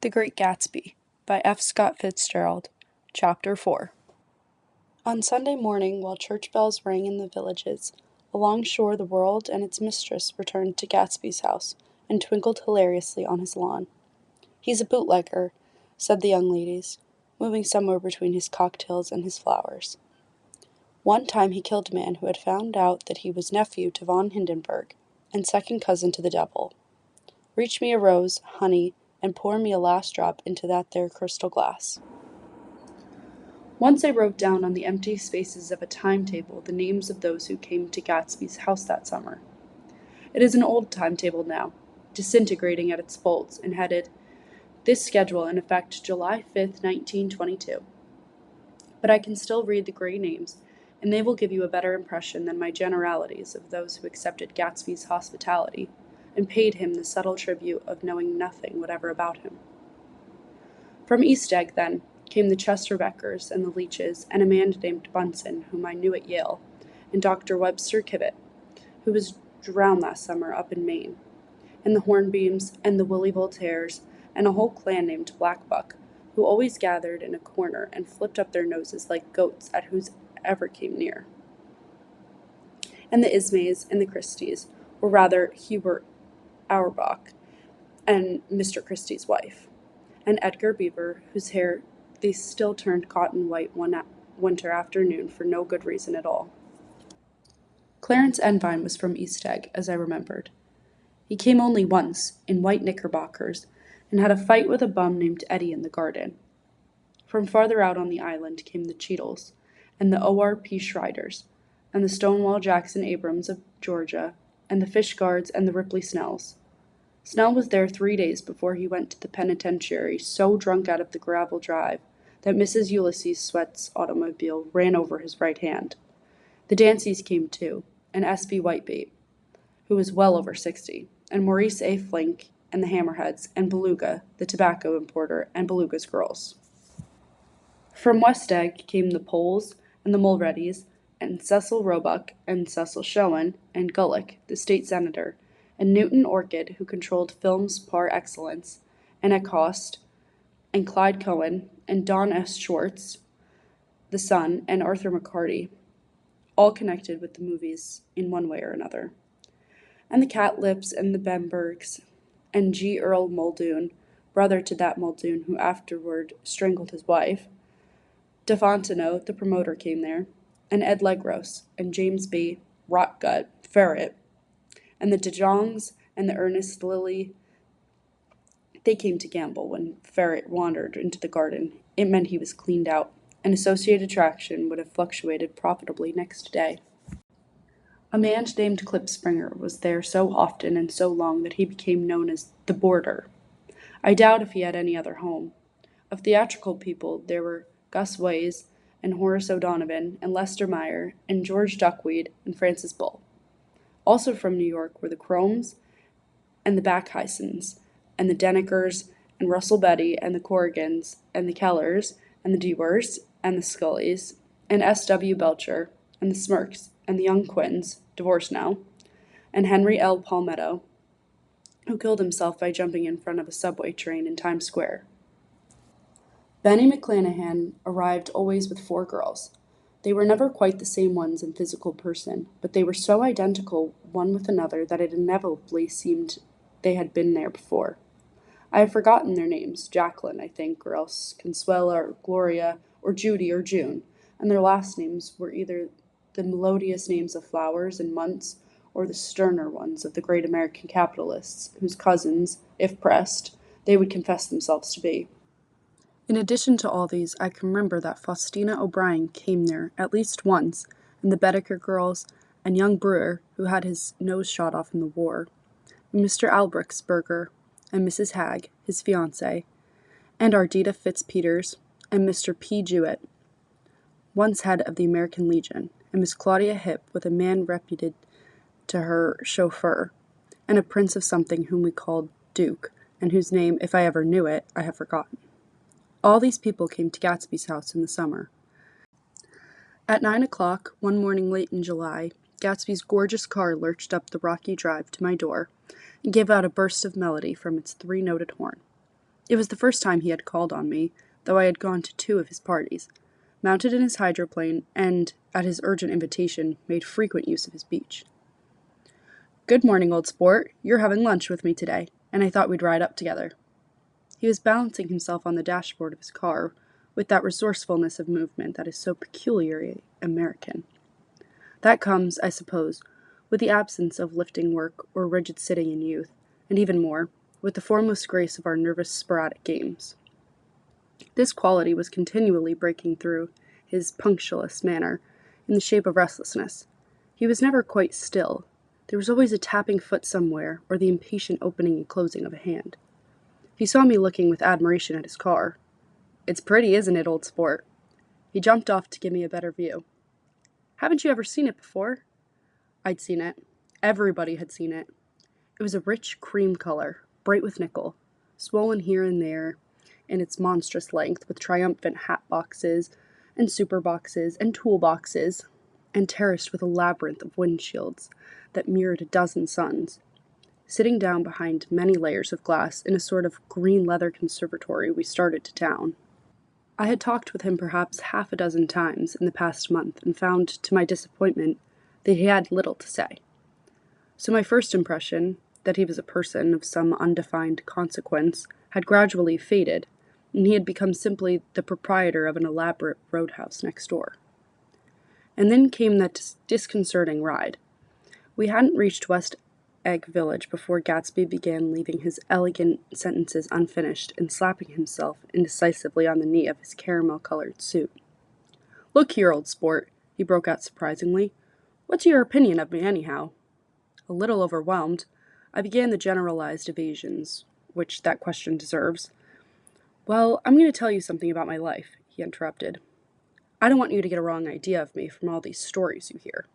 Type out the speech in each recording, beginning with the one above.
The Great Gatsby by F. Scott Fitzgerald. Chapter 4. On Sunday morning, while church bells rang in the villages, along shore the world and its mistress returned to Gatsby's house and twinkled hilariously on his lawn. "He's a bootlegger," said the young ladies, moving somewhere between his cocktails and his flowers. One time he killed a man who had found out that he was nephew to von Hindenburg and second cousin to the devil. "Reach me a rose, honey, and pour me a last drop into that there crystal glass." Once I wrote down on the empty spaces of a timetable the names of those who came to Gatsby's house that summer. It is an old timetable now, disintegrating at its folds, and headed, "This schedule in effect July 5th, 1922. But I can still read the gray names, and they will give you a better impression than my generalities of those who accepted Gatsby's hospitality and paid him the subtle tribute of knowing nothing whatever about him. From East Egg, then, came the Chester Beckers and the Leaches, and a man named Bunsen, whom I knew at Yale, and Dr. Webster Kivett, who was drowned last summer up in Maine, and the Hornbeams, and the Willie Voltaires, and a whole clan named Black Buck, who always gathered in a corner and flipped up their noses like goats at whoever came near. And the Ismays and the Christies, or rather Hubert Auerbach, and Mr. Christie's wife, and Edgar Beaver, whose hair they still turned cotton white one winter afternoon for no good reason at all. Clarence Envine was from East Egg, as I remembered. He came only once, in white knickerbockers, and had a fight with a bum named Eddie in the garden. From farther out on the island came the Cheadles, and the O.R.P. Schreiders, and the Stonewall Jackson Abrams of Georgia, and the Fishguards and the Ripley Snells. Snell was there 3 days before he went to the penitentiary, so drunk out of the gravel drive that Mrs. Ulysses Sweat's automobile ran over his right hand. The Danceys came too, and S.B. Whitebait, who was well over 60, and Maurice A. Flink, and the Hammerheads, and Beluga, the tobacco importer, and Beluga's girls. From West Egg came the Poles, and the Mulreadys, and Cecil Roebuck, and Cecil Schoen, and Gulick, the state senator, and Newton Orchid, who controlled films par excellence, and Acost, and Clyde Cohen, and Don S. Schwartz, the son, and Arthur McCarty, all connected with the movies in one way or another. And the Catlips, and the Bembergs, and G. Earl Muldoon, brother to that Muldoon who afterward strangled his wife. De Fontenot, the promoter, came there, and Ed Legros, and James B. Rotgut, Ferret, and the De Jongs, and the Ernest Lilly. They came to gamble. When Ferret wandered into the garden, it meant he was cleaned out, and associate attraction would have fluctuated profitably next day. A man named Klipspringer was there so often and so long that he became known as the Boarder. I doubt if he had any other home. Of theatrical people, there were Gus Ways, and Horace O'Donovan, and Lester Meyer, and George Duckweed, and Francis Bull. Also from New York were the Cromes, and the Backheisens, and the Denekers, and Russell Betty, and the Corrigans, and the Kellers, and the Dewars, and the Scullys, and S.W. Belcher, and the Smirks, and the Young Quins, divorced now, and Henry L. Palmetto, who killed himself by jumping in front of a subway train in Times Square. Benny McClanahan arrived always with 4 girls. They were never quite the same ones in physical person, but they were so identical one with another that it inevitably seemed they had been there before. I have forgotten their names, Jacqueline, I think, or else Consuela, or Gloria, or Judy, or June, and their last names were either the melodious names of flowers and months, or the sterner ones of the great American capitalists, whose cousins, if pressed, they would confess themselves to be. In addition to all these, I can remember that Faustina O'Brien came there at least once, and the Bedecker girls, and young Brewer, who had his nose shot off in the war, and Mr. Albrechtsberger, and Mrs. Hagg, his fiancée, and Ardita Fitzpeters, and Mr. P. Jewett, once head of the American Legion, and Miss Claudia Hip, with a man reputed to her chauffeur, and a prince of something whom we called Duke, and whose name, if I ever knew it, I have forgotten. All these people came to Gatsby's house in the summer. At 9 o'clock, one morning late in July, Gatsby's gorgeous car lurched up the rocky drive to my door and gave out a burst of melody from its 3-noted horn. It was the first time he had called on me, though I had gone to 2 of his parties, mounted in his hydroplane, and, at his urgent invitation, made frequent use of his beach. "Good morning, old sport. You're having lunch with me today, and I thought we'd ride up together." He was balancing himself on the dashboard of his car, with that resourcefulness of movement that is so peculiarly American. That comes, I suppose, with the absence of lifting work or rigid sitting in youth, and even more, with the formless grace of our nervous sporadic games. This quality was continually breaking through his punctilious manner in the shape of restlessness. He was never quite still. There was always a tapping foot somewhere, or the impatient opening and closing of a hand. He saw me looking with admiration at his car. "It's pretty, isn't it, old sport?" He jumped off to give me a better view. "Haven't you ever seen it before?" I'd seen it. Everybody had seen it. It was a rich cream color, bright with nickel, swollen here and there in its monstrous length with triumphant hat boxes and super boxes and tool boxes, and terraced with a labyrinth of windshields that mirrored a dozen suns. Sitting down behind many layers of glass in a sort of green leather conservatory, we started to town. I had talked with him perhaps half a dozen times in the past month and found, to my disappointment, that he had little to say. So my first impression, that he was a person of some undefined consequence, had gradually faded, and he had become simply the proprietor of an elaborate roadhouse next door. And then came that disconcerting ride. We hadn't reached West Egg Village before Gatsby began leaving his elegant sentences unfinished and slapping himself indecisively on the knee of his caramel-colored suit. "Look here, old sport," he broke out surprisingly. "What's your opinion of me, anyhow?" A little overwhelmed, I began the generalized evasions, which that question deserves. "Well, I'm going to tell you something about my life," he interrupted. "I don't want you to get a wrong idea of me from all these stories you hear."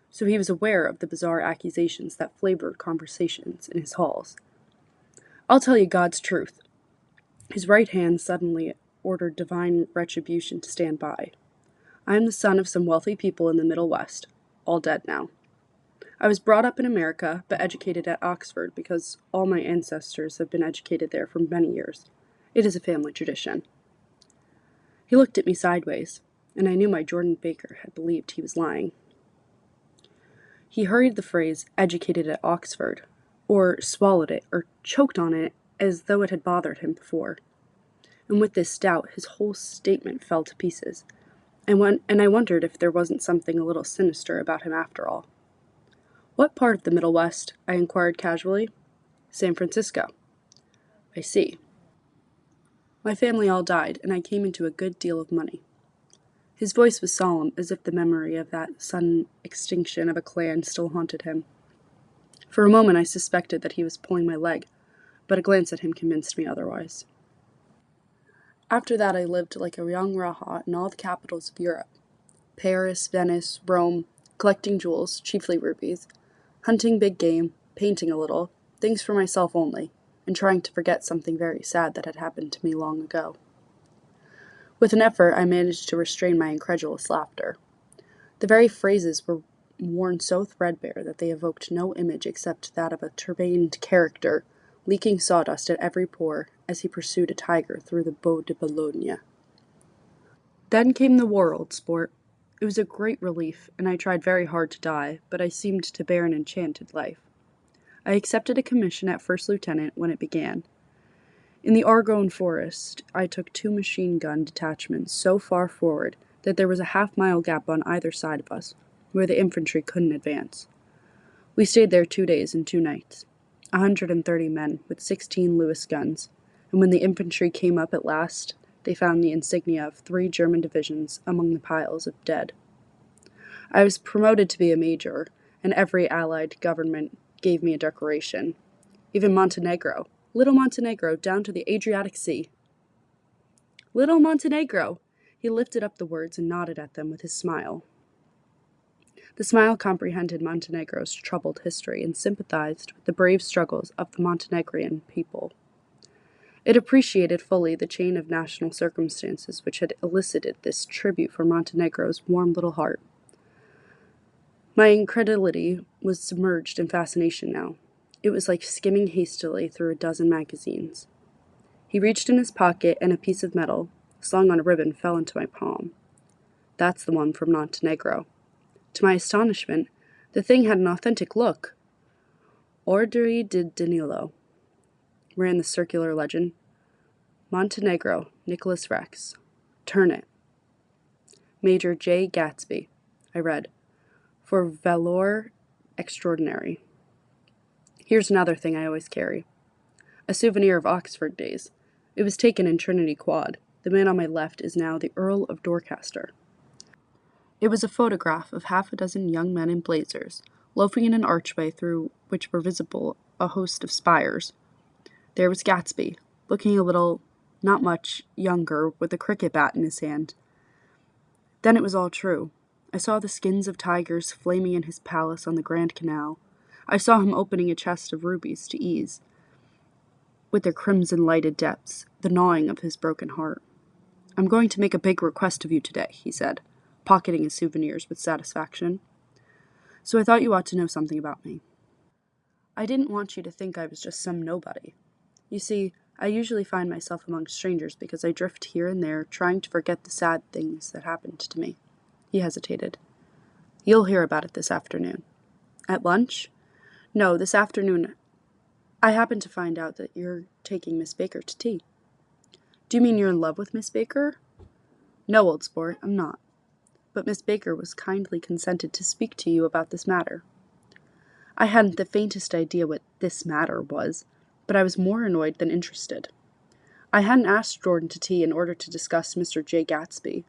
So he was aware of the bizarre accusations that flavored conversations in his halls. "I'll tell you God's truth." His right hand suddenly ordered divine retribution to stand by. "I am the son of some wealthy people in the Middle West, all dead now. I was brought up in America, but educated at Oxford because all my ancestors have been educated there for many years. It is a family tradition." He looked at me sideways, and I knew my Jordan Baker had believed he was lying. He hurried the phrase, "educated at Oxford," or swallowed it, or choked on it, as though it had bothered him before. And with this doubt, his whole statement fell to pieces, and I wondered if there wasn't something a little sinister about him after all. "What part of the Middle West?" I inquired casually. "San Francisco." "I see. My family all died, and I came into a good deal of money." His voice was solemn, as if the memory of that sudden extinction of a clan still haunted him. For a moment I suspected that he was pulling my leg, but a glance at him convinced me otherwise. After that I lived like a young Raja in all the capitals of Europe. Paris, Venice, Rome, collecting jewels, chiefly rubies, hunting big game, painting a little, things for myself only, and trying to forget something very sad that had happened to me long ago. With an effort I managed to restrain my incredulous laughter. The very phrases were worn so threadbare that they evoked no image except that of a turbaned character leaking sawdust at every pore as he pursued a tiger through the Bois de Boulogne. Then came the war, old sport. It was a great relief, and I tried very hard to die, but I seemed to bear an enchanted life. I accepted a commission at first lieutenant when it began. In the Argonne forest, I took 2 machine-gun detachments so far forward that there was a half-mile gap on either side of us, where the infantry couldn't advance. We stayed there 2 days and 2 nights, 130 men with 16 Lewis guns, and when the infantry came up at last, they found the insignia of 3 German divisions among the piles of dead. I was promoted to be a major, and every Allied government gave me a decoration. Even Montenegro, little Montenegro, down to the Adriatic Sea. Little Montenegro! He lifted up the words and nodded at them with his smile. The smile comprehended Montenegro's troubled history and sympathized with the brave struggles of the Montenegrin people. It appreciated fully the chain of national circumstances which had elicited this tribute for Montenegro's warm little heart. My incredulity was submerged in fascination now. It was like skimming hastily through a dozen magazines. He reached in his pocket, and a piece of metal, slung on a ribbon, fell into my palm. That's the one from Montenegro. To my astonishment, the thing had an authentic look. Ordine di Danilo, ran the circular legend. Montenegro, Nicholas Rex. Turn it. Major J. Gatsby, I read. For valor extraordinary. Here's another thing I always carry. A souvenir of Oxford days. It was taken in Trinity Quad. The man on my left is now the Earl of Dorchester. It was a photograph of half a dozen young men in blazers, loafing in an archway through which were visible a host of spires. There was Gatsby, looking a little, not much, younger, with a cricket bat in his hand. Then it was all true. I saw the skins of tigers flaming in his palace on the Grand Canal. I saw him opening a chest of rubies to ease, with their crimson-lighted depths, the gnawing of his broken heart. I'm going to make a big request of you today, he said, pocketing his souvenirs with satisfaction. So I thought you ought to know something about me. I didn't want you to think I was just some nobody. You see, I usually find myself among strangers because I drift here and there, trying to forget the sad things that happened to me. He hesitated. You'll hear about it this afternoon. At lunch? No, this afternoon. I happened to find out that you're taking Miss Baker to tea. Do you mean you're in love with Miss Baker? No, old sport, I'm not. But Miss Baker was kindly consented to speak to you about this matter. I hadn't the faintest idea what this matter was, but I was more annoyed than interested. I hadn't asked Jordan to tea in order to discuss Mr. J. Gatsby.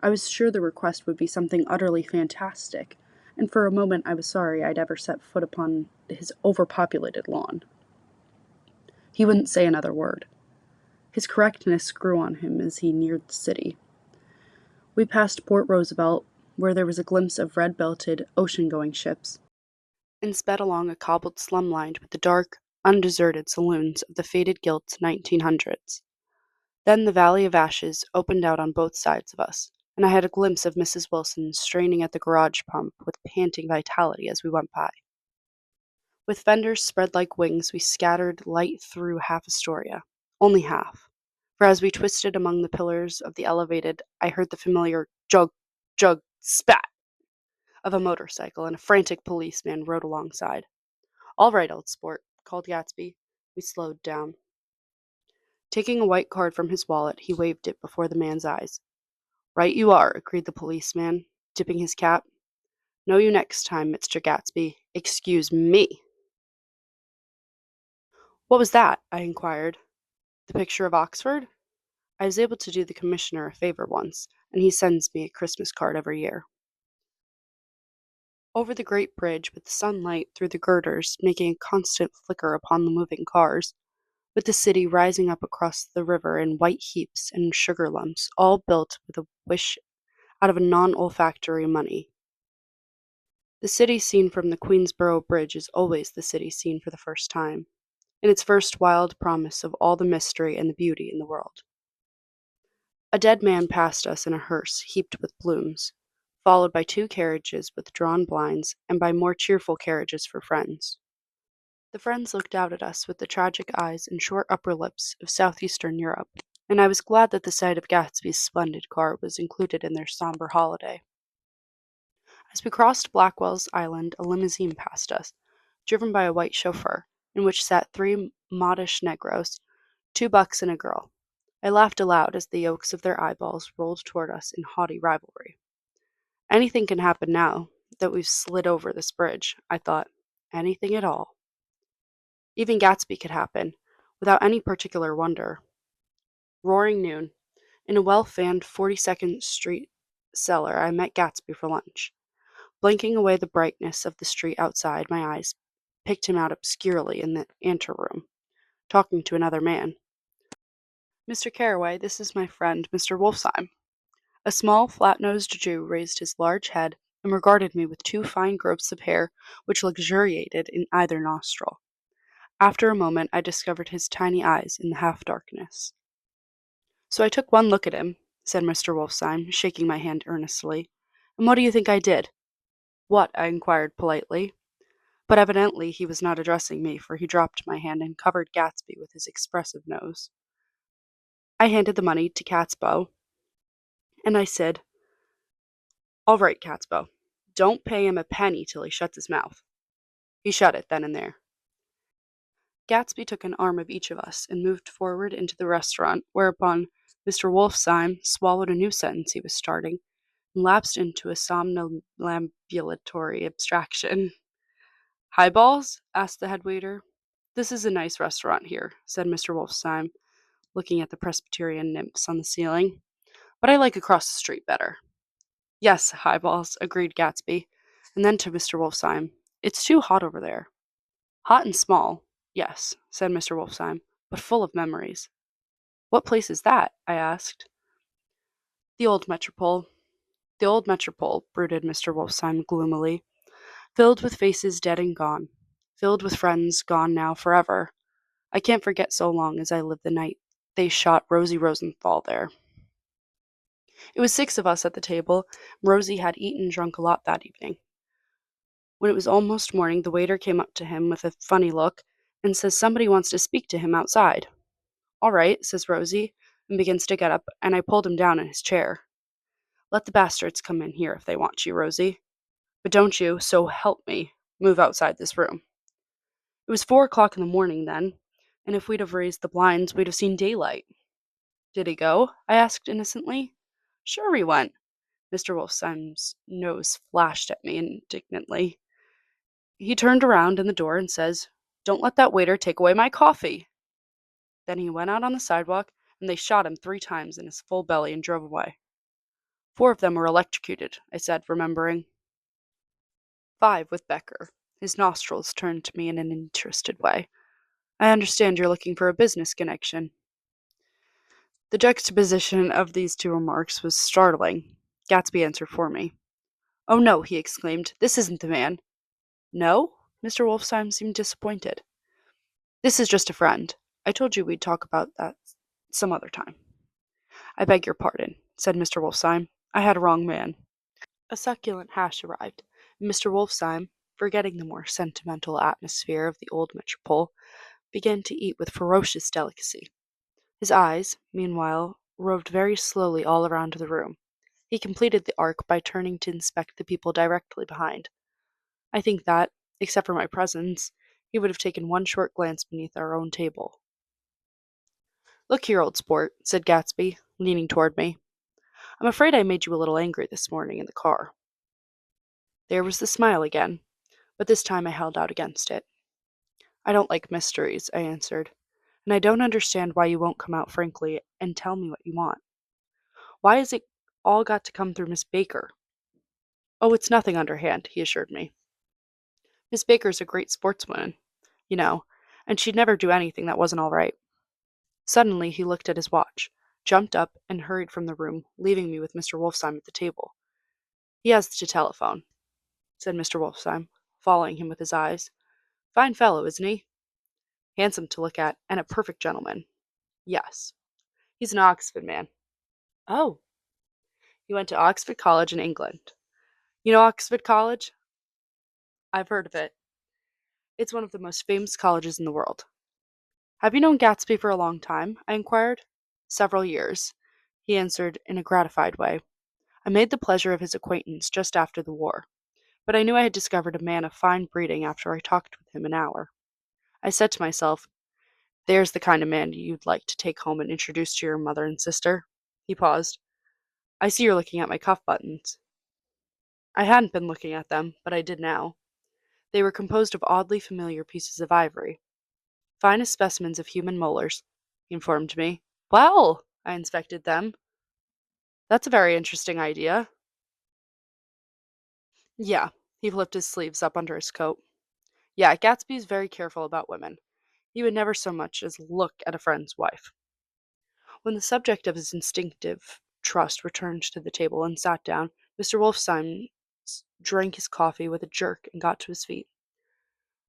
I was sure the request would be something utterly fantastic, and for a moment I was sorry I'd ever set foot upon his overpopulated lawn. He wouldn't say another word. His correctness grew on him as he neared the city. We passed Port Roosevelt, where there was a glimpse of red-belted, ocean-going ships, and sped along a cobbled slum lined with the dark, undeserted saloons of the faded gilt 1900s. Then the Valley of Ashes opened out on both sides of us, and I had a glimpse of Mrs. Wilson straining at the garage pump with panting vitality as we went by. With fenders spread like wings, we scattered light through half Astoria. Only half. For as we twisted among the pillars of the elevated, I heard the familiar jug, jug, spat of a motorcycle, and a frantic policeman rode alongside. All right, old sport, called Gatsby. We slowed down. Taking a white card from his wallet, he waved it before the man's eyes. Right you are, agreed the policeman, dipping his cap. Know you next time, Mr. Gatsby. Excuse me. What was that? I inquired. The picture of Oxford? I was able to do the commissioner a favor once, and he sends me a Christmas card every year. Over the great bridge, with the sunlight through the girders making a constant flicker upon the moving cars, with the city rising up across the river in white heaps and sugar lumps, all built with a wish out of a non-olfactory money. The city seen from the Queensborough Bridge is always the city seen for the first time, in its first wild promise of all the mystery and the beauty in the world. A dead man passed us in a hearse heaped with blooms, followed by two carriages with drawn blinds, and by more cheerful carriages for friends. The friends looked out at us with the tragic eyes and short upper lips of southeastern Europe, and I was glad that the sight of Gatsby's splendid car was included in their somber holiday. As we crossed Blackwell's Island, a limousine passed us, driven by a white chauffeur, in which sat three modish negroes, 2 bucks and a girl. I laughed aloud as the yolks of their eyeballs rolled toward us in haughty rivalry. Anything can happen now that we've slid over this bridge, I thought. Anything at all. Even Gatsby could happen, without any particular wonder. Roaring noon. In a well-fanned 42nd Street cellar, I met Gatsby for lunch. Blinking away the brightness of the street outside, my eyes picked him out obscurely in the anteroom, talking to another man. Mr. Carraway, this is my friend, Mr. Wolfsheim. A small, flat-nosed Jew raised his large head and regarded me with 2 fine growths of hair which luxuriated in either nostril. After a moment, I discovered his tiny eyes in the half-darkness. So I took one look at him, said Mr. Wolfsheim, shaking my hand earnestly. And what do you think I did? What? I inquired politely. But evidently he was not addressing me, for he dropped my hand and covered Gatsby with his expressive nose. I handed the money to Catsbow, and I said, "All right, Catsbow, don't pay him a penny till he shuts his mouth." He shut it then and there. Gatsby took an arm of each of us and moved forward into the restaurant, whereupon Mr. Wolfsheim swallowed a new sentence he was starting and lapsed into a somnambulatory abstraction. "Highballs?" asked the head waiter. "This is a nice restaurant here," said Mr. Wolfsheim, looking at the Presbyterian nymphs on the ceiling, "but I like across the street better." "Yes, highballs," agreed Gatsby, and then to Mr. Wolfsheim, "It's too hot over there." "Hot and small, yes," said Mr. Wolfsheim, "but full of memories." "What place is that?" I asked. "The old Metropole." "The old Metropole," brooded Mr. Wolfsheim gloomily, "filled with faces dead and gone, filled with friends gone now forever. I can't forget so long as I live the night they shot Rosie Rosenthal there." It was 6 of us at the table. Rosie had eaten and drunk a lot that evening. When it was almost morning, the waiter came up to him with a funny look and says somebody wants to speak to him outside. "All right," says Rosie, and begins to get up, and I pulled him down in his chair. "Let the bastards come in here if they want you, Rosie. But don't you, so help me, move outside this room." It was 4 o'clock in the morning then, and if we'd have raised the blinds, we'd have seen daylight. "Did he go?" I asked innocently. "Sure he went." Mr. Wolfsheim's nose flashed at me indignantly. "He turned around in the door and says, 'Don't let that waiter take away my coffee.' Then he went out on the sidewalk, and they shot him 3 times in his full belly and drove away. 4 of them were electrocuted," I said, remembering. 5 with Becker. His nostrils turned to me in an interested way. "I understand you're looking for a business connection." The juxtaposition of these 2 remarks was startling. Gatsby answered for me. "Oh no," he exclaimed, "this isn't the man." "No?" Mr. Wolfsheim seemed disappointed. "This is just a friend. I told you we'd talk about that some other time." "I beg your pardon," said Mr. Wolfsheim. "I had a wrong man." A succulent hash arrived, and Mr. Wolfsheim, forgetting the more sentimental atmosphere of the old metropole, began to eat with ferocious delicacy. His eyes, meanwhile, roved very slowly all around the room. He completed the arc by turning to inspect the people directly behind. I think that, except for my presence, he would have taken one short glance beneath our own table. "Look here, old sport," said Gatsby, leaning toward me. "I'm afraid I made you a little angry this morning in the car." There was the smile again, but this time I held out against it. "I don't like mysteries," I answered, "and I don't understand why you won't come out frankly and tell me what you want. Why has it all got to come through Miss Baker?" "Oh, it's nothing underhand," he assured me. "Miss Baker's a great sportswoman, you know, and she'd never do anything that wasn't all right." Suddenly he looked at his watch, jumped up, and hurried from the room, leaving me with Mr. Wolfsheim at the table. "He has to telephone," said Mr. Wolfsheim, following him with his eyes. "Fine fellow, isn't he?" "Handsome to look at, and a perfect gentleman." "Yes. He's an Oxford man." "Oh." "He went to Oxford College in England. You know Oxford College?" "I've heard of it. It's one of the most famous colleges in the world." "Have you known Gatsby for a long time?" I inquired. "Several years," he answered in a gratified way. "I made the pleasure of his acquaintance just after the war, but I knew I had discovered a man of fine breeding after I talked with him an hour. I said to myself, 'There's the kind of man you'd like to take home and introduce to your mother and sister.'" He paused. "I see you're looking at my cuff buttons." I hadn't been looking at them, but I did now. They were composed of oddly familiar pieces of ivory. "Finest specimens of human molars," he informed me. "Well!" I inspected them. "That's a very interesting idea." "Yeah." He flipped his sleeves up under his coat. "Yeah, Gatsby's very careful about women. He would never so much as look at a friend's wife." When the subject of his instinctive trust returned to the table and sat down, Mr. Wolfsheim drank his coffee with a jerk and got to his feet.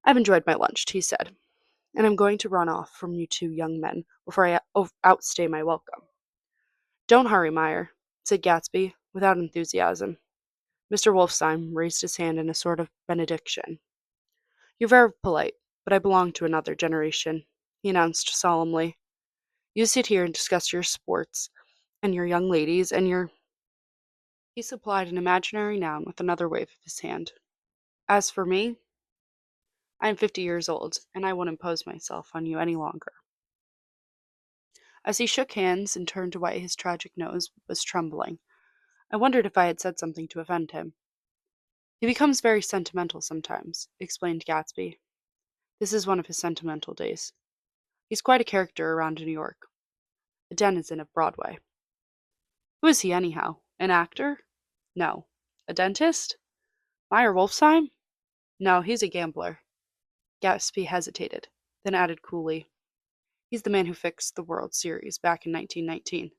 "I've enjoyed my lunch," he said, "and I'm going to run off from you 2 young men before I outstay my welcome." "Don't hurry, Meyer," said Gatsby, without enthusiasm. Mr. Wolfsheim raised his hand in a sort of benediction. "You're very polite, but I belong to another generation," he announced solemnly. You sit here and discuss your sports and your young ladies and your. He supplied an imaginary noun with another wave of his hand. As for me, I am 50 years old, and I won't impose myself on you any longer. As he shook hands and turned away, his tragic nose was trembling. I wondered if I had said something to offend him. He becomes very sentimental sometimes, explained Gatsby. This is one of his sentimental days. He's quite a character around New York, a denizen of Broadway. Who is he, anyhow? An actor? No. A dentist? Meyer Wolfsheim? No, he's a gambler. Gatsby hesitated, then added coolly, he's the man who fixed the World Series back in 1919.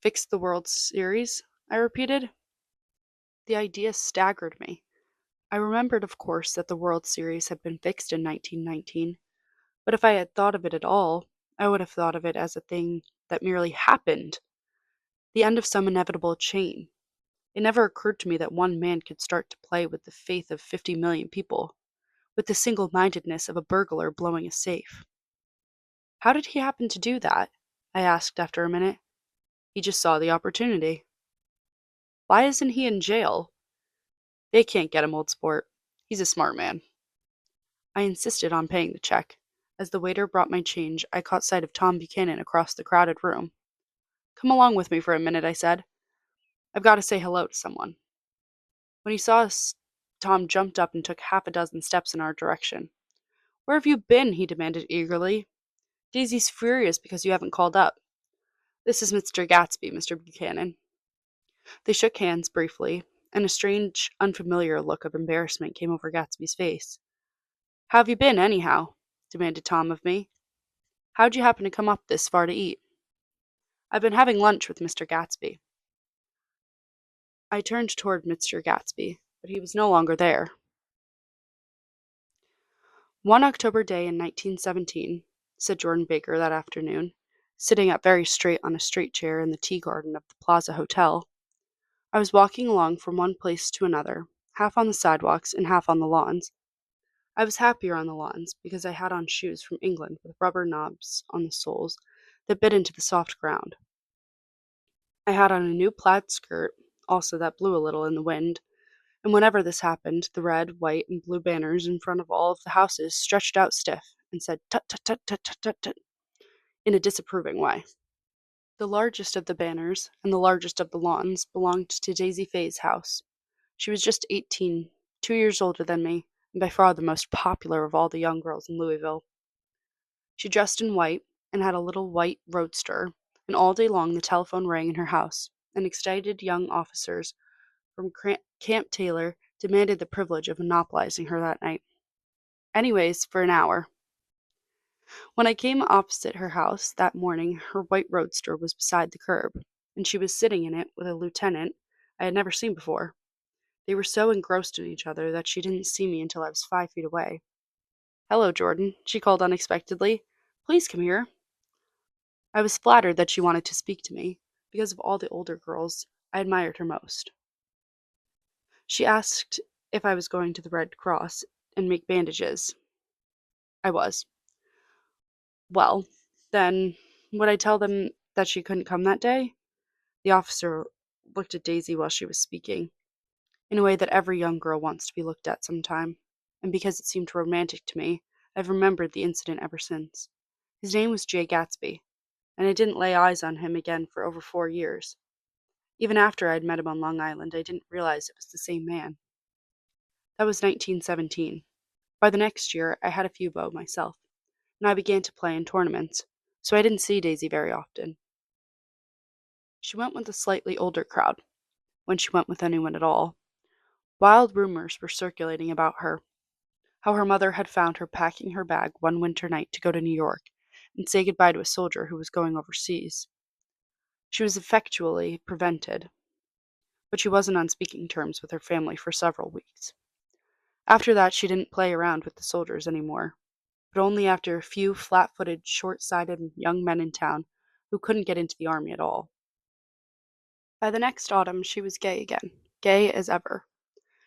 Fixed the World Series? I repeated. The idea staggered me. I remembered, of course, that the World Series had been fixed in 1919, but if I had thought of it at all, I would have thought of it as a thing that merely happened, the end of some inevitable chain. It never occurred to me that one man could start to play with the faith of 50 million people, with the single-mindedness of a burglar blowing a safe. How did he happen to do that? I asked after a minute. He just saw the opportunity. Why isn't he in jail? They can't get him, old sport. He's a smart man. I insisted on paying the check. As the waiter brought my change, I caught sight of Tom Buchanan across the crowded room. Come along with me for a minute, I said. I've got to say hello to someone. When he saw us, Tom jumped up and took half a dozen steps in our direction. Where have you been? He demanded eagerly. Daisy's furious because you haven't called up. This is Mr. Gatsby, Mr. Buchanan. They shook hands briefly, and a strange, unfamiliar look of embarrassment came over Gatsby's face. How have you been, anyhow? Demanded Tom of me. How'd you happen to come up this far to eat? I've been having lunch with Mr. Gatsby. I turned toward Mr. Gatsby, but he was no longer there. One October day in 1917, said Jordan Baker that afternoon, sitting up very straight on a straight chair in the tea garden of the Plaza Hotel, I was walking along from one place to another, half on the sidewalks and half on the lawns. I was happier on the lawns because I had on shoes from England with rubber knobs on the soles that bit into the soft ground. I had on a new plaid skirt, also that blew a little in the wind, and whenever this happened, the red, white, and blue banners in front of all of the houses stretched out stiff and said tut tut tut tut tut tut tut in a disapproving way. The largest of the banners and the largest of the lawns belonged to Daisy Fay's house. She was just 18, 2 years older than me, and by far the most popular of all the young girls in Louisville. She dressed in white and had a little white roadster, and all day long the telephone rang in her house, and excited young officers from Camp Taylor demanded the privilege of monopolizing her that night. Anyways, for an hour. When I came opposite her house that morning, her white roadster was beside the curb, and she was sitting in it with a lieutenant I had never seen before. They were so engrossed in each other that she didn't see me until I was 5 feet away. Hello, Jordan, she called unexpectedly. Please come here. I was flattered that she wanted to speak to me. Because of all the older girls, I admired her most. She asked if I was going to the Red Cross and make bandages. I was. Well, then, would I tell them that she couldn't come that day? The officer looked at Daisy while she was speaking, in a way that every young girl wants to be looked at sometime, and because it seemed romantic to me, I've remembered the incident ever since. His name was Jay Gatsby, and I didn't lay eyes on him again for over 4 years. Even after I'd met him on Long Island, I didn't realize it was the same man. That was 1917. By the next year, I had a few beaux myself, and I began to play in tournaments, so I didn't see Daisy very often. She went with a slightly older crowd, when she went with anyone at all. Wild rumors were circulating about her, how her mother had found her packing her bag one winter night to go to New York and say goodbye to a soldier who was going overseas. She was effectually prevented, but she wasn't on speaking terms with her family for several weeks. After that, she didn't play around with the soldiers anymore, but only after a few flat-footed, short-sighted young men in town who couldn't get into the army at all. By the next autumn, she was gay again, gay as ever.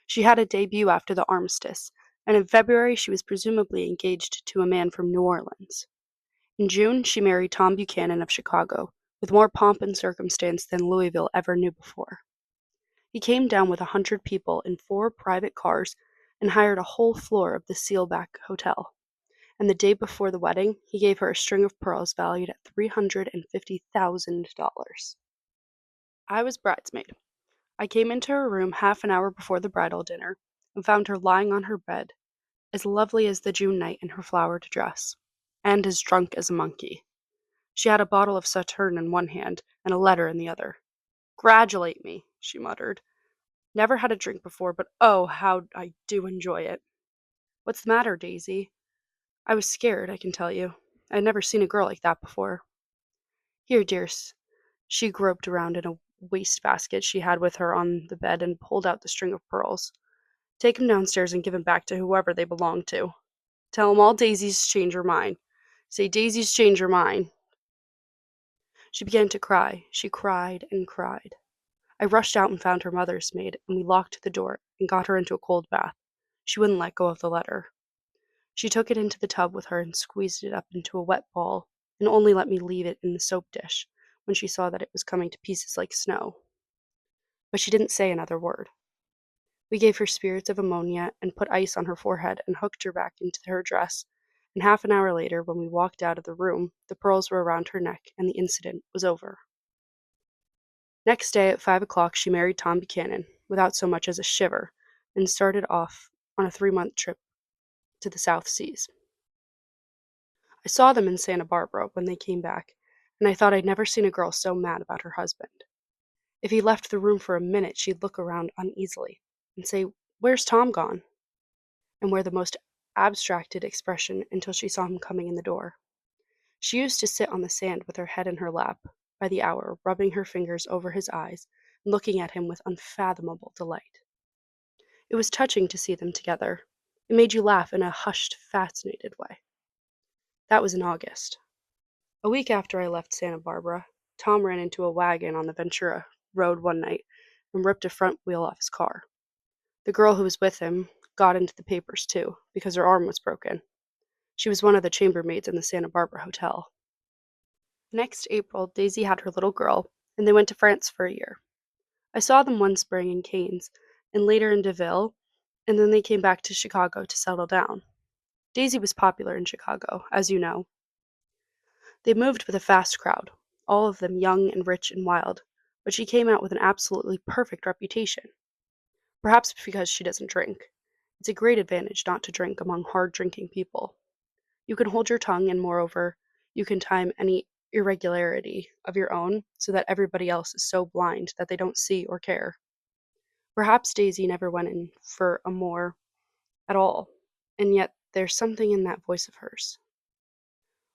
She had a debut after the armistice, and in February she was presumably engaged to a man from New Orleans. In June, she married Tom Buchanan of Chicago, with more pomp and circumstance than Louisville ever knew before. He came down with 100 people in 4 private cars and hired a whole floor of the Sealback Hotel. And the day before the wedding, he gave her a string of pearls valued at $350,000. I was bridesmaid. I came into her room half an hour before the bridal dinner and found her lying on her bed, as lovely as the June night in her flowered dress, and as drunk as a monkey. She had a bottle of Sauterne in one hand and a letter in the other. "Gratulate me," she muttered. "Never had a drink before, but oh, how I do enjoy it." "What's the matter, Daisy?" I was scared, I can tell you. I'd never seen a girl like that before. "Here, dears." She groped around in a wastebasket she had with her on the bed and pulled out the string of pearls. "Take 'em downstairs and give 'em back to whoever they belong to. Tell 'em all Daisy's changed her mind. Say Daisy's changed her mind." She began to cry. She cried and cried. I rushed out and found her mother's maid, and we locked the door and got her into a cold bath. She wouldn't let go of the letter. She took it into the tub with her and squeezed it up into a wet ball, and only let me leave it in the soap dish when she saw that it was coming to pieces like snow. But she didn't say another word. We gave her spirits of ammonia and put ice on her forehead and hooked her back into her dress, and half an hour later, when we walked out of the room, the pearls were around her neck and the incident was over. Next day at 5 o'clock she married Tom Buchanan, without so much as a shiver, and started off on a 3-month trip to the South Seas. I saw them in Santa Barbara when they came back, and I thought I'd never seen a girl so mad about her husband. If he left the room for a minute, she'd look around uneasily and say, "Where's Tom gone?" and wear the most abstracted expression until she saw him coming in the door. She used to sit on the sand with her head in her lap by the hour, rubbing her fingers over his eyes and looking at him with unfathomable delight. It was touching to see them together. It made you laugh in a hushed, fascinated way. That was in August. A week after I left Santa Barbara, Tom ran into a wagon on the Ventura Road one night and ripped a front wheel off his car. The girl who was with him got into the papers too, because her arm was broken. She was one of the chambermaids in the Santa Barbara hotel. Next April, Daisy had her little girl, and they went to France for a year. I saw them one spring in Cannes, and later in Deauville, and then they came back to Chicago to settle down. Daisy was popular in Chicago, as you know. They moved with a fast crowd, all of them young and rich and wild, but she came out with an absolutely perfect reputation. Perhaps because she doesn't drink. It's a great advantage not to drink among hard-drinking people. You can hold your tongue, and moreover, you can time any irregularity of your own so that everybody else is so blind that they don't see or care. Perhaps Daisy never went in for amour at all, and yet there's something in that voice of hers.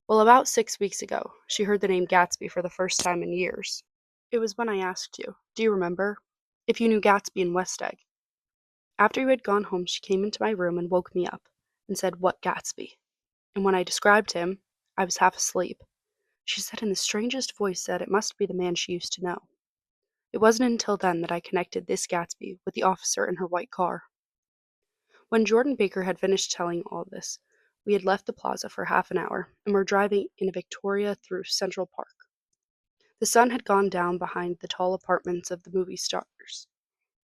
Well, about 6 weeks ago, she heard the name Gatsby for the first time in years. It was when I asked you, do you remember, if you knew Gatsby in West Egg. After you had gone home, she came into my room and woke me up and said, "What Gatsby?" And when I described him, I was half asleep. She said in the strangest voice that it must be the man she used to know. It wasn't until then that I connected this Gatsby with the officer in her white car. When Jordan Baker had finished telling all this, we had left the plaza for half an hour and were driving in a Victoria through Central Park. The sun had gone down behind the tall apartments of the movie stars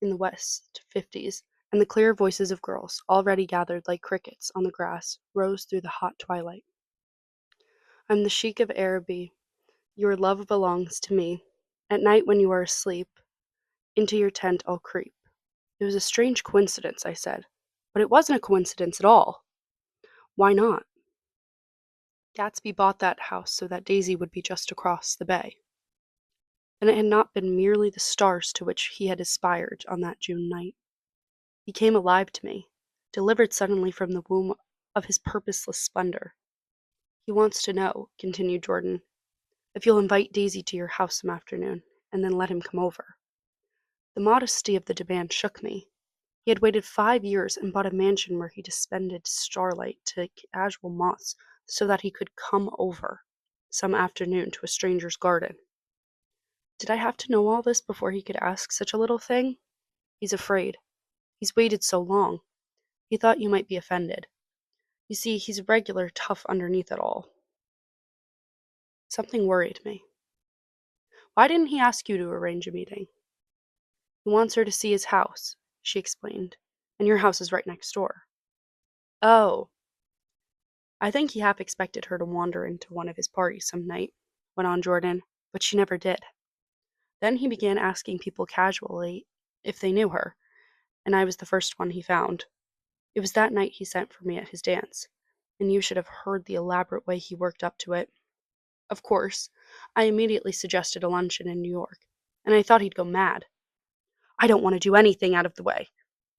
in the West 50s, and the clear voices of girls, already gathered like crickets on the grass, rose through the hot twilight. "I'm the Sheik of Araby. Your love belongs to me. At night when you are asleep, into your tent I'll creep." It was a strange coincidence, I said, but it wasn't a coincidence at all. Why not? Gatsby bought that house so that Daisy would be just across the bay. And it had not been merely the stars to which he had aspired on that June night. He came alive to me, delivered suddenly from the womb of his purposeless splendor. "He wants to know," continued Jordan, "if you'll invite Daisy to your house some afternoon, and then let him come over." The modesty of the demand shook me. He had waited 5 years and bought a mansion where he suspended starlight to casual moths so that he could come over some afternoon to a stranger's garden. Did I have to know all this before he could ask such a little thing? He's afraid. He's waited so long. He thought you might be offended. You see, he's regular tough underneath it all. Something worried me. Why didn't he ask you to arrange a meeting? He wants her to see his house, she explained, and your house is right next door. Oh, I think he half expected her to wander into one of his parties some night, went on Jordan, but she never did. Then he began asking people casually if they knew her, and I was the first one he found. It was that night he sent for me at his dance, and you should have heard the elaborate way he worked up to it. Of course, I immediately suggested a luncheon in New York, and I thought he'd go mad. I don't want to do anything out of the way,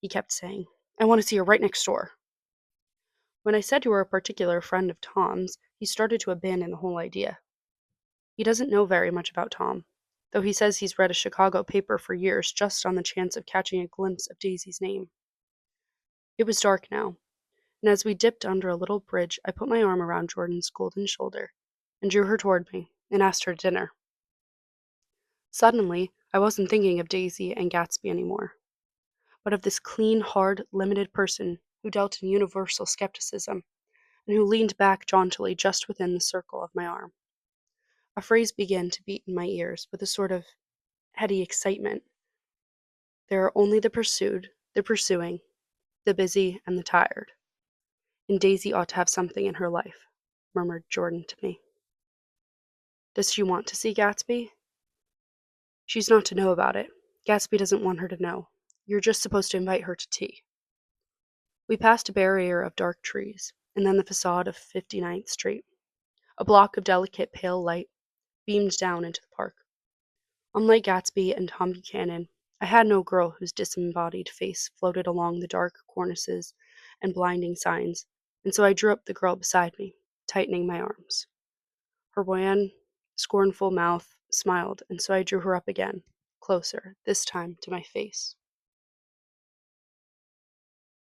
he kept saying. I want to see her right next door. When I said you were a particular friend of Tom's, he started to abandon the whole idea. He doesn't know very much about Tom, though he says he's read a Chicago paper for years just on the chance of catching a glimpse of Daisy's name. It was dark now, and as we dipped under a little bridge, I put my arm around Jordan's golden shoulder and drew her toward me and asked her to dinner. Suddenly, I wasn't thinking of Daisy and Gatsby anymore, but of this clean, hard, limited person who dealt in universal skepticism and who leaned back jauntily just within the circle of my arm. A phrase began to beat in my ears with a sort of heady excitement. There are only the pursued, the pursuing, the busy, and the tired. And Daisy ought to have something in her life, murmured Jordan to me. Does she want to see Gatsby? She's not to know about it. Gatsby doesn't want her to know. You're just supposed to invite her to tea. We passed a barrier of dark trees, and then the facade of 59th Street. A block of delicate pale light beamed down into the park. Unlike Gatsby and Tom Buchanan, I had no girl whose disembodied face floated along the dark cornices and blinding signs, and so I drew up the girl beside me, tightening my arms. Her wan, scornful mouth smiled, and so I drew her up again, closer, this time to my face.